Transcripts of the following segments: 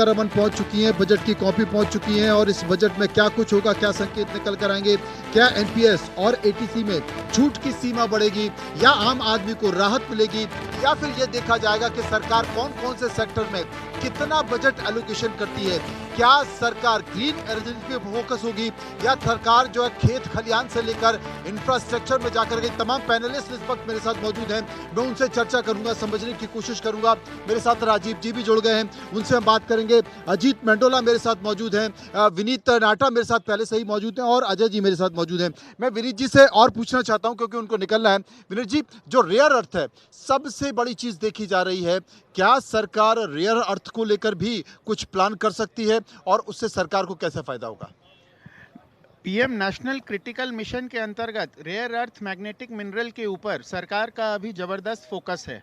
रमन पहुंच चुकी हैं, बजट की कॉपी पहुंच चुकी हैं और इस बजट में क्या कुछ होगा, क्या संकेत निकल कर आएंगे, क्या एनपीएस और एटीसी में छूट की सीमा बढ़ेगी या आम आदमी को राहत मिलेगी, या फिर यह देखा जाएगा कि सरकार कौन कौन से सेक्टर में कितना बजट एलोकेशन करती है, क्या सरकार ग्रीन एनर्जी पे फोकस होगी या सरकार जो है खेत खलियान से लेकर इंफ्रास्ट्रक्चर में जाकर के। तमाम पैनलिस्ट इस वक्त मेरे साथ मौजूद हैं, मैं उनसे चर्चा करूंगा, समझने की कोशिश करूंगा। मेरे साथ राजीव जी भी जुड़ गए हैं, उनसे हम बात करेंगे। अजीत मेंडोला मेरे साथ मौजूद हैं, विनीत नाटा मेरे साथ पहले से ही मौजूद हैं और अजय जी मेरे साथ मौजूद हैं। मैं विनीत जी से और पूछना चाहता हूं क्योंकि उनको निकलना है। विनीत जी, जो रेयर अर्थ है सबसे बड़ी चीज देखी जा रही है, क्या सरकार रेयर अर्थ को लेकर भी कुछ प्लान कर सकती है और उससे सरकार को कैसे फायदा होगा? पीएम नेशनल क्रिटिकल मिशन के अंतर्गत रेयर अर्थ मैग्नेटिक मिनरल के ऊपर सरकार का अभी जबरदस्त फोकस है।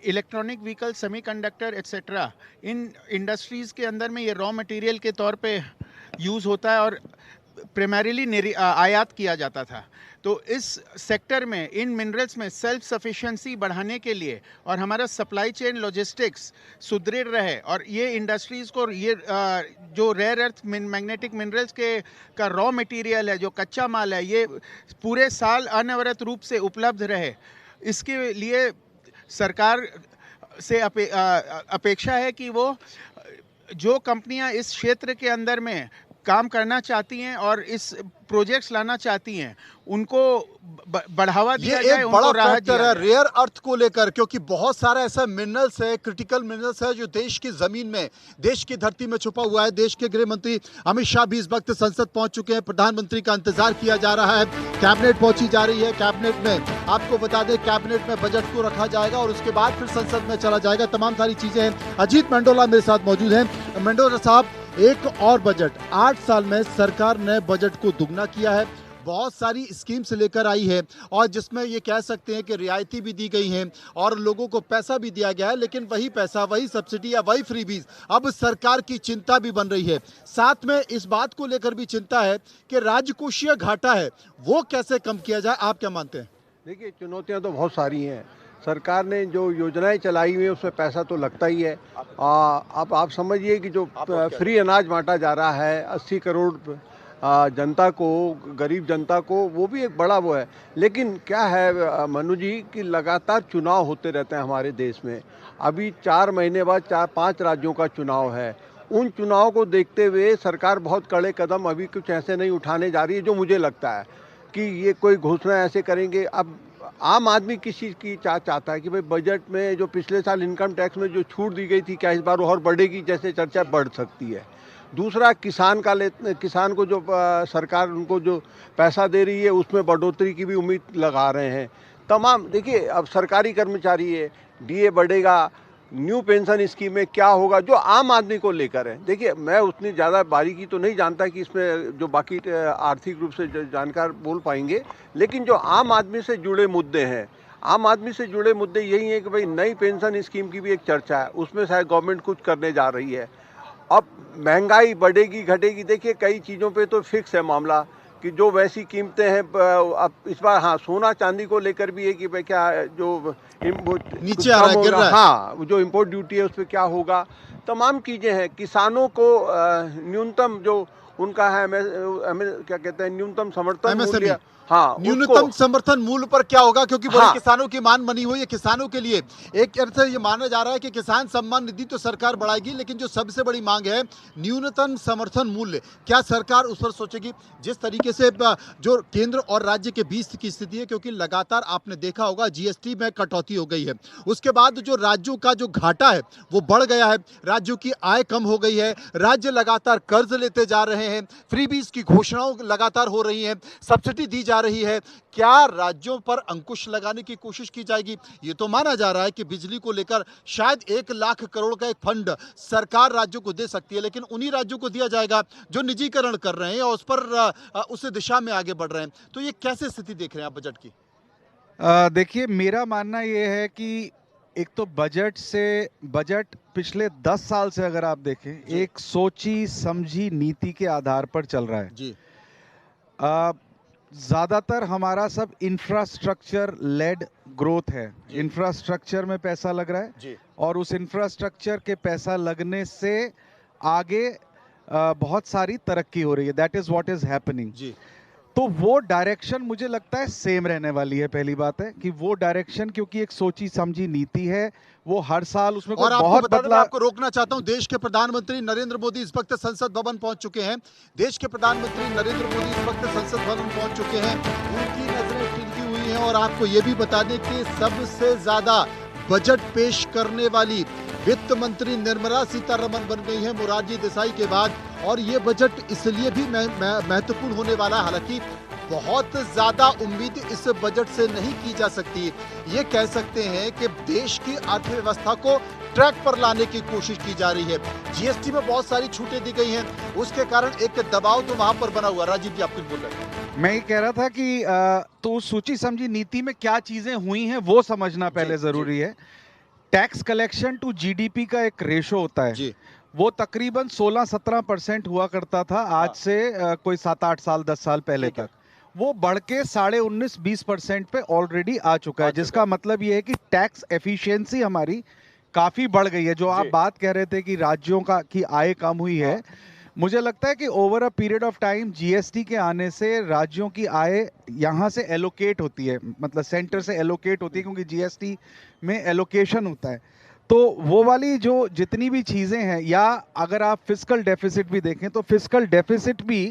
इलेक्ट्रॉनिक व्हीकल, सेमीकंडक्टर एक्सेट्रा, इन इंडस्ट्रीज के अंदर में ये रॉ मटेरियल के तौर पे यूज़ होता है और प्राइमरीली आयात किया जाता था। तो इस सेक्टर में, इन मिनरल्स में सेल्फ सफिशिएंसी बढ़ाने के लिए और हमारा सप्लाई चेन लॉजिस्टिक्स सुदृढ़ रहे और ये इंडस्ट्रीज़ को ये जो रेयर अर्थ मैग्नेटिक मिनरल्स के का रॉ मटेरियल है, जो कच्चा माल है, ये पूरे साल अनवरत रूप से उपलब्ध रहे, इसके लिए सरकार से अपेक्षा है कि वो जो कंपनियां इस क्षेत्र के अंदर में काम करना चाहती हैं और इस प्रोजेक्ट्स लाना चाहती हैं, उनको बढ़ावा दिया जाए। ये एक बड़ा फैक्टर है रेयर अर्थ को लेकर, क्योंकि बहुत सारा ऐसा मिनरल्स है, क्रिटिकल मिनरल्स है जो देश की जमीन में, देश की धरती में छुपा हुआ है। देश के गृह मंत्री अमित शाह भी इस वक्त संसद पहुंच चुके हैं, प्रधानमंत्री का इंतजार किया जा रहा है, कैबिनेट पहुंची जा रही है। कैबिनेट में आपको बता दें, कैबिनेट में बजट को रखा जाएगा और उसके बाद फिर संसद में चला जाएगा। तमाम सारी चीजें हैं। अजीत मेंडोला मेरे साथ मौजूद हैं। मेंडोला साहब, एक और बजट, 8 साल में सरकार ने बजट को दुगना किया है, बहुत सारी स्कीम्स लेकर आई है और जिसमें ये कह सकते हैं कि रियायती भी दी गई हैं और लोगों को पैसा भी दिया गया है, लेकिन वही पैसा, वही सब्सिडी या वही फ्रीबीज अब सरकार की चिंता भी बन रही है। साथ में इस बात को लेकर भी चिंता है कि राजकोषीय घाटा है वो कैसे कम किया जाए। आप क्या मानते हैं? देखिए, चुनौतियां तो बहुत सारी हैं। सरकार ने जो योजनाएं चलाई हुई है उसमें पैसा तो लगता ही है। अब आप समझिए कि जो फ्री अनाज बांटा जा रहा है 80 करोड़ जनता को, गरीब जनता को, वो भी एक बड़ा वो है। लेकिन क्या है मनु जी कि लगातार चुनाव होते रहते हैं हमारे देश में। अभी 4 महीने बाद 4-5 राज्यों का चुनाव है। उन चुनाव को देखते हुए सरकार बहुत कड़े कदम अभी कुछ ऐसे नहीं उठाने जा रही है जो मुझे लगता है कि ये कोई घोषणा ऐसे करेंगे। अब आम आदमी किस चीज़ की चाहता है कि भाई बजट में जो पिछले साल इनकम टैक्स में जो छूट दी गई थी, क्या इस बार और बढ़ेगी, जैसे चर्चा बढ़ सकती है। दूसरा, किसान को जो सरकार उनको जो पैसा दे रही है उसमें बढ़ोतरी की भी उम्मीद लगा रहे हैं। तमाम देखिए, अब सरकारी कर्मचारी है, डीए बढ़ेगा, न्यू पेंशन स्कीम में क्या होगा जो आम आदमी को लेकर है। देखिए, मैं उतनी ज़्यादा बारीकी तो नहीं जानता कि इसमें जो बाकी आर्थिक रूप से जो जानकार बोल पाएंगे, लेकिन जो आम आदमी से जुड़े मुद्दे हैं, आम आदमी से जुड़े मुद्दे यही हैं कि भाई नई पेंशन स्कीम की भी एक चर्चा है, उसमें शायद गवर्नमेंट कुछ करने जा रही है। अब महंगाई बढ़ेगी घटेगी, देखिए कई चीज़ों पे तो फिक्स है मामला कि जो वैसी कीमतें हैं। अब इस बार हाँ, सोना चांदी को लेकर भी है कि भाई क्या जो नीचे आ रहा है, गिर रहा है। हाँ, जो इम्पोर्ट ड्यूटी है उस पर क्या होगा, तमाम चीज़ें हैं। किसानों को न्यूनतम जो उनका है क्या कहते हैं, न्यूनतम समर्थन मूल्य, हाँ, न्यूनतम समर्थन मूल्य पर क्या होगा, क्योंकि बड़ी हाँ, किसानों की मांग बनी हुई है। किसानों के लिए एक अर्थ से ये माना जा रहा है कि किसान सम्मान निधि तो सरकार बढ़ाएगी, लेकिन जो सबसे बड़ी मांग है न्यूनतम समर्थन मूल्य, क्या सरकार उस पर सोचेगी? जिस तरीके से जो केंद्र और राज्य के बीच की स्थिति है, क्योंकि लगातार आपने देखा होगा जीएसटी में कटौती हो गई है, उसके बाद जो राज्यों का जो घाटा है वो बढ़ गया है, राज्यों की आय कम हो गई है, राज्य लगातार कर्ज लेते जा रहे हैं, फ्रीबीज की घोषणाओं लगातार हो रही हैं, सब्सिडी दी जा रही है। क्या राज्यों पर अंकुश लगाने की कोशिश की जाएगी? ये तो माना जा रहा है कि बिजली को लेकर शायद 1 लाख करोड़ का एक फंड सरकार राज्यों को दे सकती है, लेकिन उन्हीं राज्यों को दिया जाएगा जो निजीकरण कर रहे हैं और उस पर उस दिशा में आगे बढ़ रहे हैं। तो ये कैसे स्थिति देख रहे हैं आप बजट की? देखिए, मेरा मानना ये है कि एक तो बजट पिछले 10 साल से अगर आप देखें, एक सोची समझी नीति के आधार पर चल रहा है। जी। ज्यादातर हमारा सब इंफ्रास्ट्रक्चर लेड ग्रोथ है। इंफ्रास्ट्रक्चर में पैसा लग रहा है जी। और उस इंफ्रास्ट्रक्चर के पैसा लगने से आगे बहुत सारी तरक्की हो रही है। That is what is happening ji. तो वो डायरेक्शन मुझे लगता है सेम रहने वाली है। पहली बात है कि वो डायरेक्शन, क्योंकि एक सोची समझी नीति है, वो हर साल उसमें कोई और आपको बहुत बता दें, मैं बदला। आपको रोकना चाहता हूं, देश के प्रधानमंत्री नरेंद्र मोदी इस वक्त संसद भवन पहुंच चुके हैं। देश के प्रधानमंत्री नरेंद्र मोदी इस वक्त संसद भवन पहुंच चुके हैं। उनकी नजरें टिकी हुई हैं और आपको यह भी बता दें कि सबसे ज्यादा बजट पेश करने वाली वित्त मंत्री निर्मला सीतारमण बन गई है मोरारजी देसाई के बाद। और ये बजट इसलिए भी महत्वपूर्ण होने वाला है, हालांकि बहुत ज्यादा उम्मीद इस बजट से नहीं की जा सकती। ये कह सकते हैं कि देश की अर्थव्यवस्था को ट्रैक पर लाने की कोशिश की जा रही है। जीएसटी में बहुत सारी छूटें दी गई हैं, उसके कारण एक दबाव तो वहां पर बना हुआ। राजीव जी, आप कुछ बोल रहे हैं? मैं ये कह रहा था कि तो सोची समझी नीति में क्या चीजें हुई हैं वो समझना पहले जरूरी है। टैक्स कलेक्शन टू जीडीपी का एक रेशो होता है जी। वो तकरीबन 16-17% हुआ करता था आज से कोई 7-8 साल 10 साल पहले तक। वो बढ़ के 19.5-20% पे ऑलरेडी आ चुका है, जिसका मतलब ये है कि टैक्स एफिशिएंसी हमारी काफी बढ़ गई है। जो आप बात कह रहे थे कि राज्यों का की आय कम हुई है, मुझे लगता है कि over a period of time GST के आने से राज्यों की आय यहाँ से एलोकेट होती है, मतलब सेंटर से एलोकेट होती है, क्योंकि जीएसटी में एलोकेशन होता है। तो वो वाली जो जितनी भी चीजें हैं, या अगर आप फिस्कल डेफिसिट भी देखें तो फिस्कल डेफिसिट भी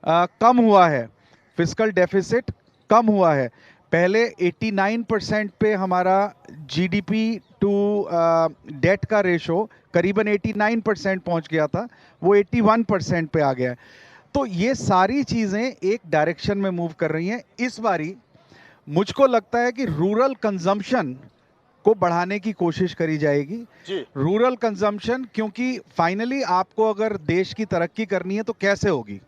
कम हुआ है। फिस्कल डेफिसिट कम हुआ है। पहले 89% पे हमारा जीडीपी टू डेट का रेशो करीबन 89% पहुंच गया था, वो 81% पे आ गया है। तो ये सारी चीजें एक डायरेक्शन में मूव कर रही हैं। इस बारी मुझको लगता है कि रूरल कंजम्पशन को बढ़ाने की कोशिश करी जाएगी। रूरल कंजम्पशन, क्योंकि फाइनली आपको अगर देश की तरक्की करनी है तो कैसे होगी,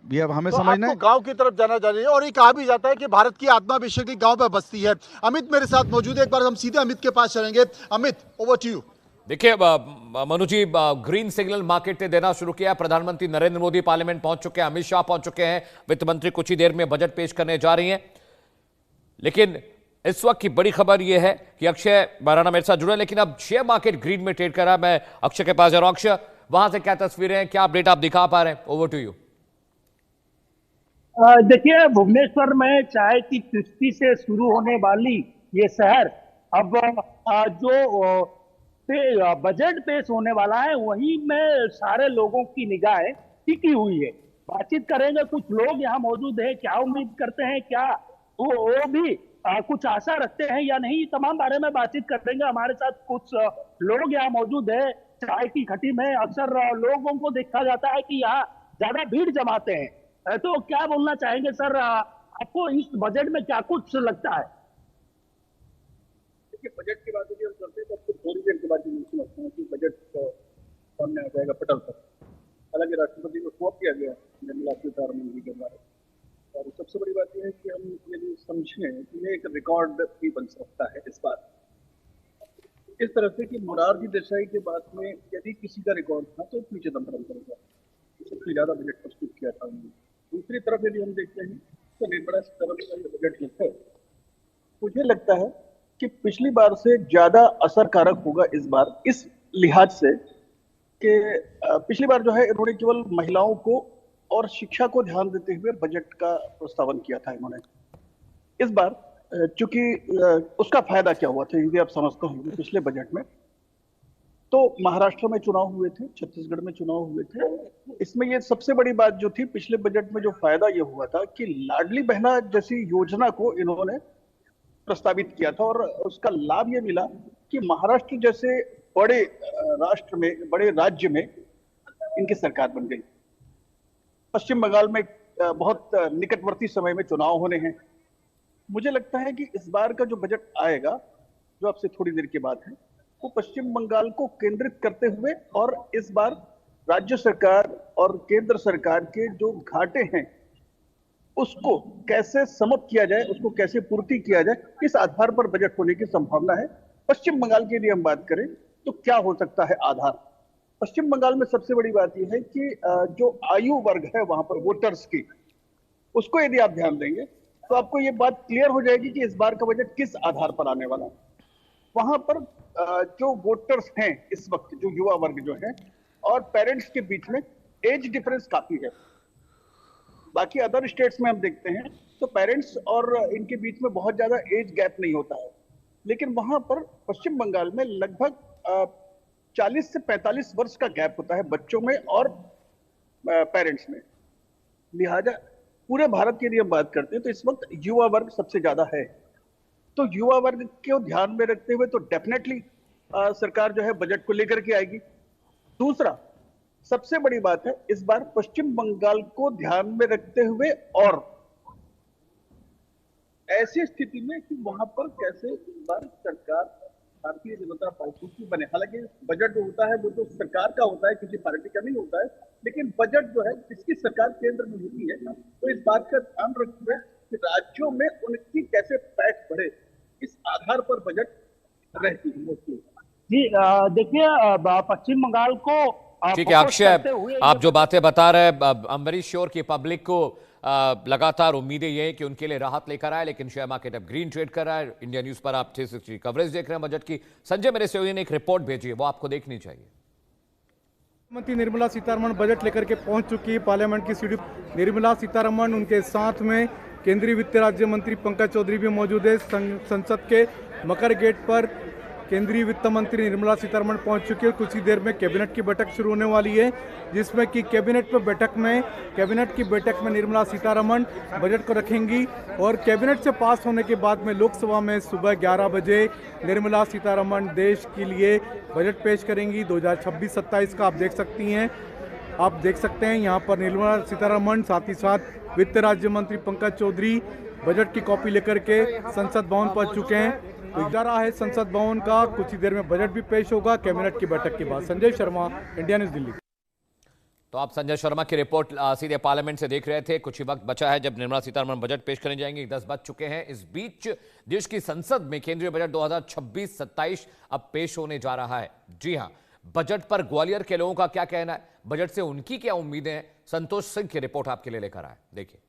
ये अब हमें तो समझना आपको है। गांव की तरफ जाना चाहिए। और ये कहा भी जाता है कि भारत की आत्मा बेसिकली गांव पर बसती है। अमित मेरे साथ मौजूद है, एक बार हम सीधे अमित के पास चलेंगे। Amit, over to you. देखिए Manu ji, green signal market ने देना शुरू किया। प्रधानमंत्री नरेंद्र मोदी पार्लियामेंट पहुंच चुके हैं, अमित शाह पहुंच चुके हैं, वित्त मंत्री कुछ ही देर में बजट पेश करने जा रही हैं। लेकिन इस वक्त की बड़ी खबर यह है कि अक्षय बाराना मेरे साथ जुड़े, लेकिन अब शेयर मार्केट ग्रीन में ट्रेड कर रहा है। मैं अक्षय के पास जा रहा हूं। अक्षय, वहां से क्या तस्वीरें हैं, क्या अपडेट आप दिखा पा रहे हैं? Over to you. देखिए, भुवनेश्वर में चाय की किस्ती से शुरू होने वाली ये शहर अब जो बजट पेश होने वाला है वहीं में सारे लोगों की निगाहें टिकी हुई है। बातचीत करेंगे, कुछ लोग यहाँ मौजूद हैं, क्या उम्मीद करते हैं, क्या वो भी कुछ आशा रखते हैं या नहीं, तमाम बारे में बातचीत करेंगे। हमारे साथ कुछ लोग यहाँ मौजूद है। चाय की घटी में अक्सर लोगों को देखा जाता है कि यहाँ ज्यादा भीड़ जमाते हैं। तो क्या बोलना चाहेंगे सर, आपको इस बजट में क्या कुछ लगता है? देखिए, बजट की बात यदि हम करते हैं तो थोड़ी देर के बाद मुझे लगता है कि बजट सामने आ जाएगा पटल पर। हालांकि राष्ट्रपति को सौंप दिया गया निर्मला सीतारमण जी के द्वारा। और सबसे बड़ी बात यह है कि हम यदि समझें कि ये एक रिकॉर्ड भी बन सकता है इस बार, इस तरह से कि मोरारजी देसाई के बाद में यदि किसी का रिकॉर्ड था तो पी चिदम्बरम करेगा, सबसे ज्यादा बजट प्रस्तुत किया था उन्होंने। दूसरी तरफ यदि हम देखते हैं तो निर्मला सीतारमण का जो बजट है, मुझे लगता है कि पिछली बार से ज्यादा असरकारक होगा इस बार, इस लिहाज से कि पिछली बार जो है इन्होंने केवल महिलाओं को और शिक्षा को ध्यान देते हुए बजट का प्रस्तावन किया था इन्होंने। इस बार चूंकि उसका फायदा क्या हुआ था यदि आप समझते होंगे, पिछले बजट में तो महाराष्ट्र में चुनाव हुए थे, छत्तीसगढ़ में चुनाव हुए थे। इसमें ये सबसे बड़ी बात जो थी पिछले बजट में, जो फायदा ये हुआ था कि लाडली बहना जैसी योजना को इन्होंने प्रस्तावित किया था और उसका लाभ ये मिला कि महाराष्ट्र जैसे बड़े राष्ट्र में, बड़े राज्य में इनकी सरकार बन गई। पश्चिम बंगाल में बहुत निकटवर्ती समय में चुनाव होने हैं। मुझे लगता है कि इस बार का जो बजट आएगा, जो आपसे थोड़ी देर के बाद है, वो पश्चिम बंगाल को केंद्रित करते हुए और इस बार राज्य सरकार और केंद्र सरकार के जो घाटे हैं उसको कैसे समाप्त किया जाए, उसको कैसे पूर्ति किया जाए, इस आधार पर बजट होने की संभावना है। पश्चिम बंगाल की यदि हम बात करें तो क्या हो सकता है आधार? पश्चिम बंगाल में सबसे बड़ी बात यह है कि जो आयु वर्ग है वहां पर वोटर्स की, उसको यदि आप ध्यान देंगे तो आपको ये बात क्लियर हो जाएगी कि इस बार का बजट किस आधार पर आने वाला है। वहां पर जो वोटर्स हैं इस वक्त, जो युवा वर्ग जो है और पेरेंट्स के बीच में एज डिफरेंस काफी है। बाकी अदर स्टेट्स में हम देखते हैं तो पेरेंट्स और इनके बीच में बहुत ज्यादा एज गैप नहीं होता है, लेकिन वहां पर पश्चिम बंगाल में लगभग 40 से 45 वर्ष का गैप होता है बच्चों में और पेरेंट्स में। लिहाजा पूरे भारत की यदि हम बात करते हैं तो इस वक्त युवा वर्ग सबसे ज्यादा है। तो युवा वर्ग को ध्यान में रखते हुए तो डेफिनेटली सरकार जो है बजट को लेकर के आएगी। दूसरा सबसे बड़ी बात है, इस बार पश्चिम बंगाल को ध्यान में रखते हुए और ऐसी स्थिति में कि वहां पर कैसे इस बार सरकार भारतीय जनता पार्टी की बने। हालांकि बजट जो होता है वो तो सरकार का होता है, किसी पार्टी का नहीं होता है, लेकिन बजट जो है जिसकी सरकार केंद्र में होती है तो इस बात का ध्यान रखते हुए कि राज्यों में उनकी कैसे पैठ बढ़े, इस आधार पर बजट रहती है। जी देखिए पश्चिम बंगाल को ठीक है अक्षय, आप जो बातें बता रहे हैं, आई एम वेरी श्योर कि पब्लिक को लगातार उम्मीदें ये है कि उनके लिए राहत लेकर आए, लेकिन शेयर मार्केट अब ग्रीन ट्रेड कर रहा है। इंडिया न्यूज पर आप 360 कवरेज देख रहे हैं बजट की। संजय मेरे सहयोगी ने एक रिपोर्ट भेजी है, वो आपको देखनी चाहिए। मंत्री निर्मला सीतारमण बजट लेकर के पहुंच चुकी है पार्लियामेंट की सीढ़ी। निर्मला सीतारमण, उनके साथ में केंद्रीय वित्त राज्य मंत्री पंकज चौधरी भी मौजूद है। संसद के मकर गेट पर केंद्रीय वित्त मंत्री निर्मला सीतारमण पहुंच चुकी है। कुछ ही देर में कैबिनेट की बैठक शुरू होने वाली है, जिसमें कि कैबिनेट की बैठक में निर्मला सीतारमण बजट को रखेंगी और कैबिनेट से पास होने के बाद में लोकसभा में सुबह 11 बजे निर्मला सीतारमण देश के लिए बजट पेश करेंगी 2026-27 का। आप देख सकते हैं यहाँ पर निर्मला सीतारमण, साथ ही साथ वित्त राज्य मंत्री पंकज चौधरी बजट की कॉपी लेकर के संसद भवन पहुंच चुके हैं। तो इजारा है संसद भवन का, कुछ ही देर में बजट भी पेश होगा कैबिनेट की बैठक के बाद। Sanjay Sharma, India news, Delhi. तो आप संजय शर्मा की रिपोर्ट सीधे पार्लियामेंट से देख रहे थे। कुछ ही वक्त बचा है जब निर्मला सीतारमण बजट पेश करने जाएंगे, 10 बज चुके हैं। इस बीच देश की संसद में केंद्रीय बजट 2026-27 अब पेश होने जा रहा है। जी हां, बजट पर ग्वालियर के लोगों का क्या कहना है, बजट से उनकी क्या उम्मीदें हैं, संतोष सिंह की रिपोर्ट आपके लिए लेकर आए, देखिए।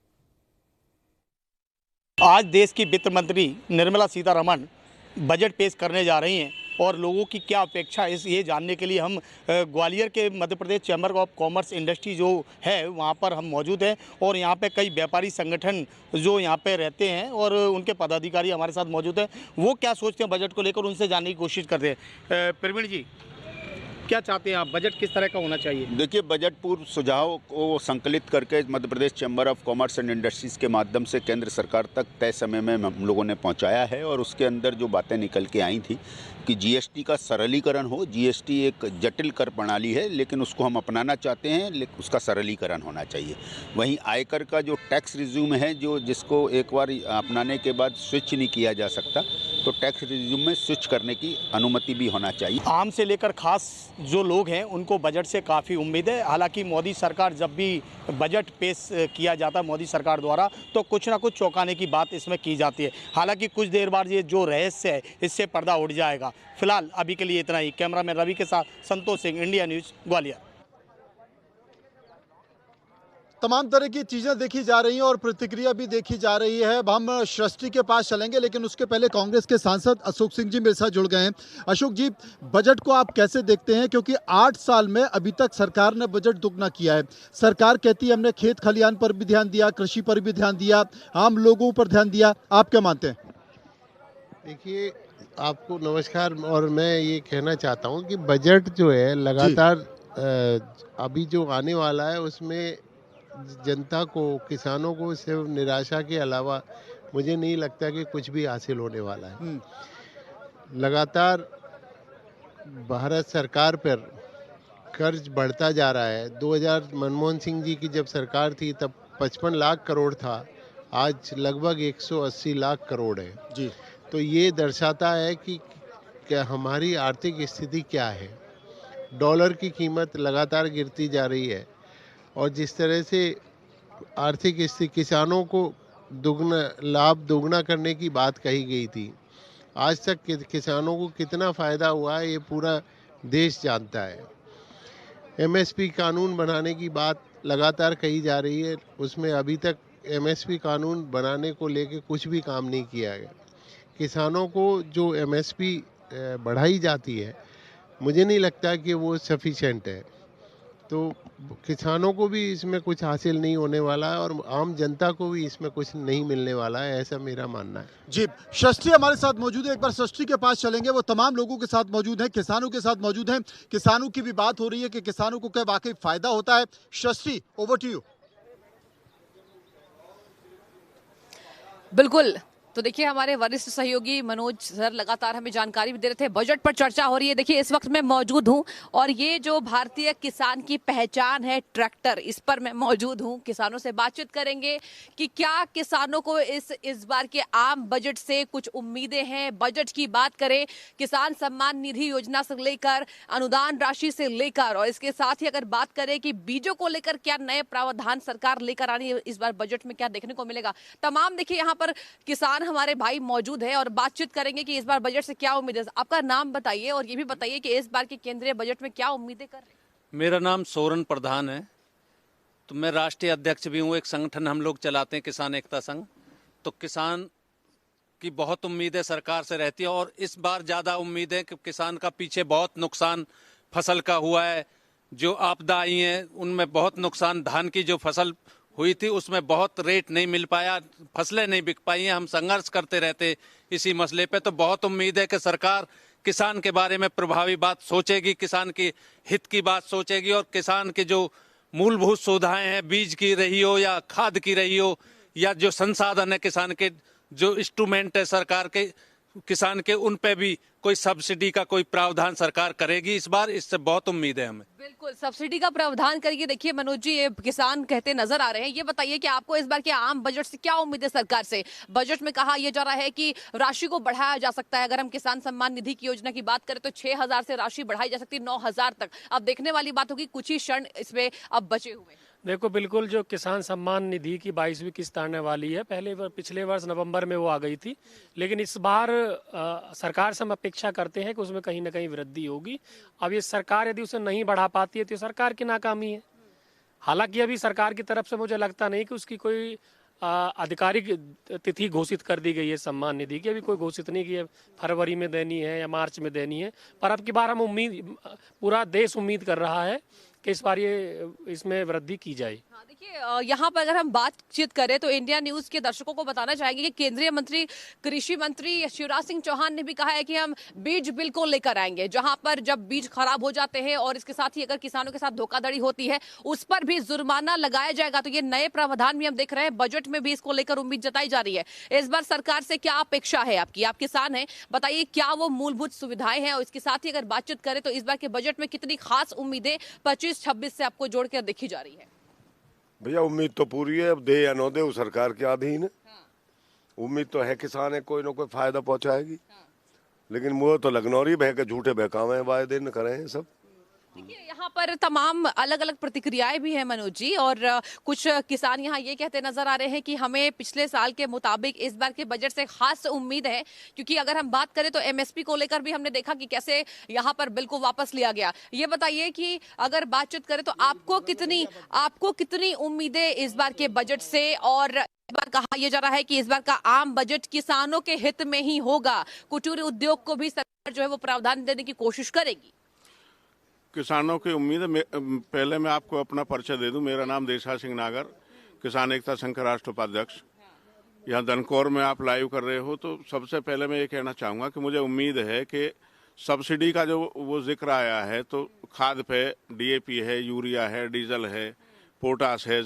आज देश की वित्त मंत्री निर्मला सीतारमण बजट पेश करने जा रही हैं और लोगों की क्या अपेक्षा है ये जानने के लिए हम ग्वालियर के मध्य Pradesh chamber of commerce industry जो है वहाँ पर हम मौजूद हैं और यहाँ पे कई व्यापारी संगठन जो यहाँ पे रहते हैं और उनके पदाधिकारी हमारे साथ मौजूद हैं। वो क्या सोचते हैं बजट को लेकर, उनसे जानने की कोशिश करते हैं। प्रवीण जी, क्या चाहते हैं आप, बजट किस तरह का होना चाहिए? देखिए, बजट पूर्व सुझाव को संकलित करके Madhya Pradesh chamber of commerce and industries के माध्यम से केंद्र सरकार तक तय समय में हम लोगों ने पहुंचाया है और उसके अंदर जो बातें निकल के आई थी कि जीएसटी का सरलीकरण हो। जीएसटी एक जटिल कर प्रणाली है, लेकिन उसको हम अपनाना चाहते हैं, लेकिन उसका सरलीकरण होना चाहिए। वहीं आयकर का जो टैक्स रिज्यूम है, जिसको एक बार अपनाने के बाद स्विच नहीं किया जा सकता, तो टैक्स रिज्यूम में स्विच करने की अनुमति भी होना चाहिए। आम से लेकर खास जो लोग हैं उनको बजट से काफ़ी उम्मीद है। हालांकि मोदी सरकार जब भी बजट पेश किया जाता है मोदी सरकार द्वारा, तो कुछ ना कुछ चौंकाने की बात इसमें की जाती है। हालांकि कुछ देर बाद ये जो रहस्य है इससे पर्दा उठ जाएगा। फिलहाल अभी के लिए इतना ही। कैमरामैन रवि के साथ संतोष सिंह, इंडिया न्यूज़, ग्वालियर। तमाम तरह की चीजें देखी जा रही हैं और प्रतिक्रिया भी देखी जा रही है। अब हम सृष्टि के पास चलेंगे, लेकिन उसके पहले कांग्रेस के सांसद अशोक सिंह जी मेरे साथ जुड़ गए हैं। अशोक जी, बजट को आप कैसे देखते हैं, क्योंकि 8 साल में अभी तक सरकार ने बजट दुगना किया है। सरकार कहती है हमने खेत खलिहान पर भी ध्यान दिया, कृषि पर भी ध्यान दिया, आम लोगों पर ध्यान दिया। आप क्या मानते हैं? देखिए, आपको नमस्कार। और मैं ये कहना चाहता हूँ कि बजट जो है लगातार अभी जो आने वाला है उसमें जनता को, किसानों को सिर्फ निराशा के अलावा मुझे नहीं लगता कि कुछ भी हासिल होने वाला है। लगातार भारत सरकार पर कर्ज बढ़ता जा रहा है। 2000 मनमोहन सिंह जी की जब सरकार थी तब 55 लाख करोड़ था, आज लगभग 180 लाख करोड़ है जी। तो ये दर्शाता है कि क्या हमारी आर्थिक स्थिति क्या है। डॉलर की कीमत लगातार गिरती जा रही है और जिस तरह से आर्थिक स्थिति, किसानों को लाभ दोगुना करने की बात कही गई थी, आज तक किसानों को कितना फ़ायदा हुआ है ये पूरा देश जानता है। एमएसपी कानून बनाने की बात लगातार कही जा रही है, उसमें अभी तक एमएसपी कानून बनाने को लेके कुछ भी काम नहीं किया गया। किसानों को जो एमएसपी बढ़ाई जाती है, मुझे नहीं लगता कि वो सफिशिएंट है। तो किसानों को भी इसमें कुछ हासिल नहीं होने वाला है और आम जनता को भी इसमें कुछ नहीं मिलने वाला है, ऐसा मेरा मानना है। जी, शस्त्री हमारे साथ मौजूद है। एक बार शस्त्री के पास चलेंगे, वो तमाम लोगों के साथ मौजूद हैं, किसानों के साथ मौजूद हैं। किसानों की भी बात हो रही है कि किसानों को क्या वाकई फायदा होता है। Shastri, over to you. बिल्कुल, तो देखिए हमारे वरिष्ठ सहयोगी मनोज सर लगातार हमें जानकारी भी दे रहे थे। बजट पर चर्चा हो रही है। देखिए इस वक्त मैं मौजूद हूं और ये जो भारतीय किसान की पहचान है ट्रैक्टर, इस पर मैं मौजूद हूं। किसानों से बातचीत करेंगे कि क्या किसानों को इस बार के आम बजट से कुछ उम्मीदें हैं। बजट की बात करें, किसान सम्मान निधि योजना से लेकर अनुदान राशि से लेकर, और इसके साथ ही अगर बात करें कि बीजों को लेकर क्या नए प्रावधान सरकार लेकर आनी है इस बार बजट में, क्या देखने को मिलेगा। तमाम देखिए यहाँ पर किसान हमारे भाई मौजूद है और बातचीत करेंगे कि इस बार बजट से क्या उम्मीद है। आपका नाम बताइए और ये भी बताइए कि इस बार के केंद्रीय बजट में क्या उम्मीदें कर रहे हैं। मेरा नाम सोरन प्रधान है, तो मैं राष्ट्रीय अध्यक्ष भी हूँ। एक संगठन हम लोग चलाते हैं, किसान एकता संघ। तो किसान की बहुत उम्मीदें सरकार से रहती है और इस बार ज़्यादा उम्मीद है कि किसान का पीछे बहुत नुकसान फसल का हुआ है। जो आपदा आई है उनमें बहुत नुकसान, धान की जो फसल हुई थी उसमें बहुत रेट नहीं मिल पाया, फसलें नहीं बिक पाई हैं। हम संघर्ष करते रहते इसी मसले पे। तो बहुत उम्मीद है कि सरकार किसान के बारे में प्रभावी बात सोचेगी, किसान की हित की बात सोचेगी और किसान के जो मूलभूत सुविधाएं हैं, बीज की रही हो या खाद की रही हो या जो संसाधन है किसान के, जो इंस्ट्रूमेंट है सरकार के किसान के, उन पे भी कोई सब्सिडी का कोई प्रावधान सरकार करेगी इस बार। इससे बहुत उम्मीद है हमें। बिल्कुल सब्सिडी का प्रावधान करिए। देखिए मनोज जी, ये किसान कहते नजर आ रहे हैं। ये बताइए कि आपको इस बार के आम बजट से क्या उम्मीद है सरकार से। बजट में कहा यह जा रहा है कि राशि को बढ़ाया जा सकता है। अगर हम किसान सम्मान निधि की योजना की बात करें तो 6,000 से राशि बढ़ाई जा सकती है 9,000 तक। अब देखने वाली बात होगी, कुछ ही क्षण इसमें अब बचे हुए। देखो बिल्कुल, जो किसान सम्मान निधि की 22वीं किस्त आने वाली है, पिछले वर्ष नवंबर में वो आ गई थी, लेकिन इस बार सरकार से हम अपेक्षा करते हैं कि उसमें कहीं ना कहीं वृद्धि होगी। अब ये सरकार यदि उसे नहीं बढ़ा पाती है तो सरकार की नाकामी है। हालांकि अभी सरकार की तरफ से मुझे लगता नहीं कि उसकी कोई आधिकारिक तिथि घोषित कर दी गई है सम्मान निधि की। अभी कोई घोषित नहीं की है फरवरी में देनी है या मार्च में देनी है। पर अब की बार हम पूरा देश उम्मीद कर रहा है कि इस बार ये इसमें वृद्धि की जाए। हाँ, देखिए यहाँ पर अगर हम बातचीत करें तो इंडिया न्यूज के दर्शकों को बताना चाहेंगे कि केंद्रीय मंत्री कृषि मंत्री शिवराज सिंह चौहान ने भी कहा है कि हम बीज बिल को लेकर आएंगे, जहां पर जब बीज खराब हो जाते हैं और इसके साथ ही अगर किसानों के साथ धोखाधड़ी होती है उस पर भी जुर्माना लगाया जाएगा। तो ये नए प्रावधान भी हम देख रहे हैं, बजट में भी इसको लेकर उम्मीद जताई जा रही है। इस बार सरकार से क्या अपेक्षा है आपकी? आप किसान हैं, बताइए क्या वो मूलभूत सुविधाएं हैं और इसके साथ ही अगर बातचीत करें तो इस बार के बजट में कितनी खास उम्मीदें 25-26 से आपको जोड़कर देखी जा रही है। भैया उम्मीद तो पूरी है, अब दे या न दे वो सरकार के अधीन है। उम्मीद तो है किसान है कोई ना कोई फायदा पहुंचाएगी, लेकिन वो तो लगनौरी बह के झूठे बहकावे वायदे न करें सब। देखिए यहाँ पर तमाम अलग अलग प्रतिक्रियाएं भी हैं मनोज जी, और कुछ किसान यहाँ ये कहते नजर आ रहे हैं कि हमें पिछले साल के मुताबिक इस बार के बजट से खास उम्मीद है, क्योंकि अगर हम बात करें तो एमएसपी को लेकर भी हमने देखा कि कैसे यहाँ पर बिल को वापस लिया गया। ये बताइए कि अगर बातचीत करें तो आपको कितनी उम्मीदें इस बार के बजट से, और इस बार कहा यह जा रहा है कि इस बार का आम बजट किसानों के हित में ही होगा, कुटीर उद्योग को भी सरकार जो है वो प्रावधान देने की कोशिश करेगी। किसानों की उम्मीद है। पहले मैं आपको अपना परिचय दे दूं। मेरा नाम देशा सिंह नागर, किसान एकता संघ का राष्ट्र उपाध्यक्ष। यहाँ दनकौर में आप लाइव कर रहे हो, तो सबसे पहले मैं ये कहना चाहूँगा कि मुझे उम्मीद है कि सब्सिडी का जो वो जिक्र आया है, तो खाद पे डीएपी है, यूरिया है, डीजल है, पोटास है,